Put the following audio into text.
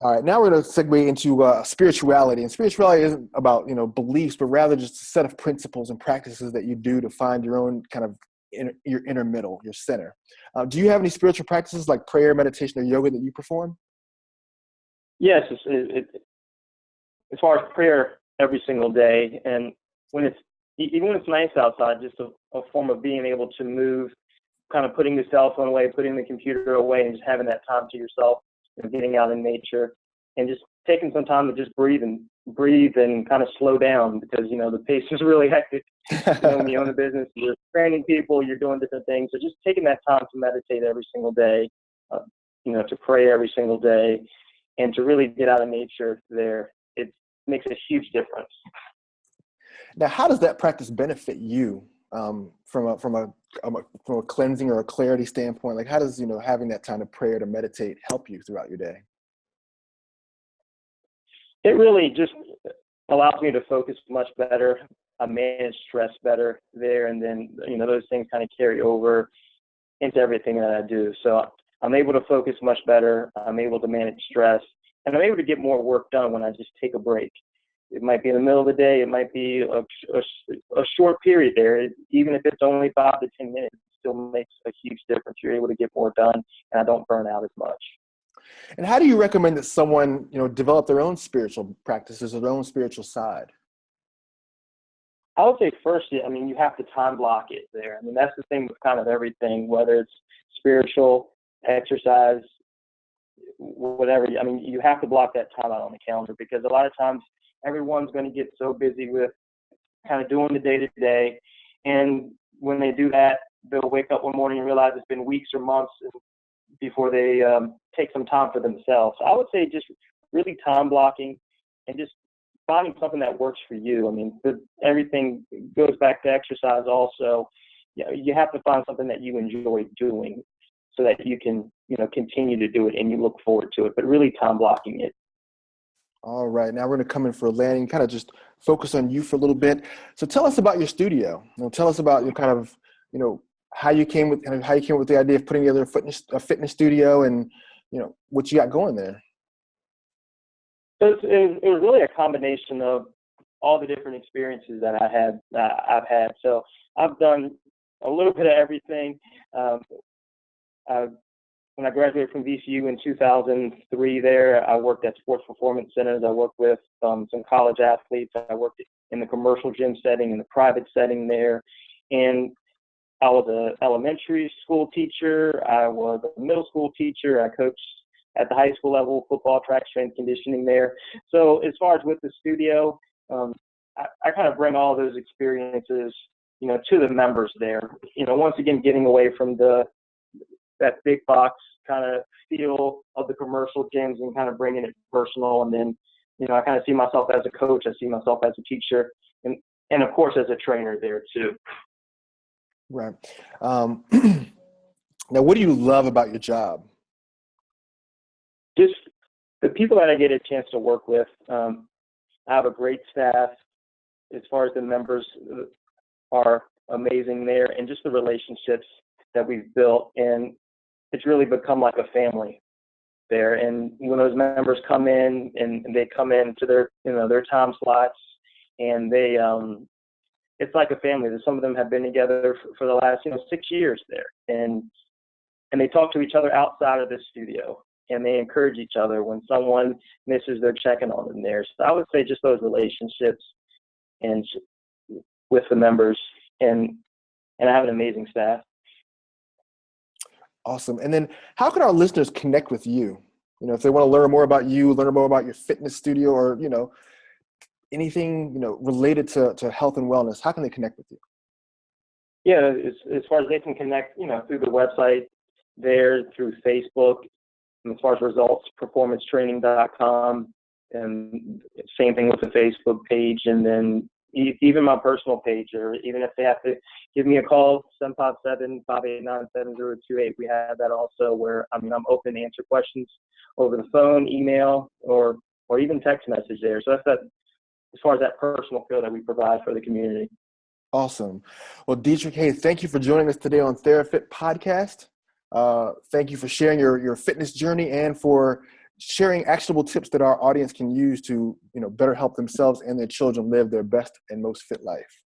All right, now we're going to segue into spirituality. And spirituality isn't about, beliefs, but rather just a set of principles and practices that you do to find your own kind of your inner middle, your center. Do you have any spiritual practices like prayer, meditation, or yoga that you perform? Yes, as far as prayer every single day, and even when it's nice outside, just a form of being able to move, kind of putting the cell phone away, putting the computer away, and just having that time to yourself, getting out in nature, and just taking some time to just breathe and kind of slow down, because the pace is really hectic. When you own a business, you're training people, you're doing different things. So just taking that time to meditate every single day, to pray every single day, and to really get out of nature there, it makes a huge difference. Now, how does that practice benefit you from a cleansing or a clarity standpoint? Like, how does having that time to pray or to meditate help you throughout your day? It really just allows me to focus much better, manage stress better there, and then those things kind of carry over into everything that I do. So I'm able to focus much better. I'm able to manage stress, and I'm able to get more work done when I just take a break. It might be in the middle of the day. It might be a short period there. Even if it's only 5 to 10 minutes, it still makes a huge difference. You're able to get more done, and I don't burn out as much. And how do you recommend that someone, develop their own spiritual practices or their own spiritual side? I would say first, you have to time block it there. That's the thing with kind of everything, whether it's spiritual, exercise, whatever. You have to block that time out on the calendar, because a lot of times everyone's going to get so busy with kind of doing the day-to-day. And when they do that, they'll wake up one morning and realize it's been weeks or months before they take some time for themselves. So I would say just really time blocking and just finding something that works for you. Everything goes back to exercise also. You have to find something that you enjoy doing so that you can, continue to do it and you look forward to it, but really time blocking it. All right. Now we're going to come in for a landing, kind of just focus on you for a little bit. So tell us about your studio. Tell us about your kind of, how you came with the idea of putting together a fitness studio, and what you got going there. So it was really a combination of all the different experiences that I've had. So I've done a little bit of everything. When I graduated from VCU in 2003 there, I worked at sports performance centers. I worked with some college athletes. I worked in the commercial gym setting, in the private setting there. And I was an elementary school teacher. I was a middle school teacher. I coached at the high school level, football, track, strength, conditioning there. So as far as with the studio, I kind of bring all those experiences, to the members there. Once again, getting away from that big box kind of feel of the commercial gyms and kind of bringing it personal. And then, I kind of see myself as a coach. I see myself as a teacher, and of course as a trainer there too. Right. Now, what do you love about your job? Just the people that I get a chance to work with. I have a great staff. As far as the members are amazing there, and just the relationships that we've built, and it's really become like a family there. And when those members come in and they come into their their time slots, and they it's like a family. Some of them have been together for the last 6 years there, and they talk to each other outside of the studio, and they encourage each other when someone misses. They're checking on them there. So I would say just those relationships and with the members, and I have an amazing staff. Awesome. And then how can our listeners connect with you? If they want to learn more about you, learn more about your fitness studio, or, anything, related to health and wellness, how can they connect with you? Yeah, as far as they can connect, through the website there, through Facebook, and as far as results, performancetraining.com, and same thing with the Facebook page, and then even my personal page, or even if they have to give me a call, 757-589-7028. We have that also, where I'm open to answer questions over the phone, email, or even text message there. So that's that as far as that personal feel that we provide for the community. Awesome. Well, Dietrich, hey, thank you for joining us today on TheraFit Podcast. Thank you for sharing your fitness journey and for sharing actionable tips that our audience can use to, better help themselves and their children live their best and most fit life.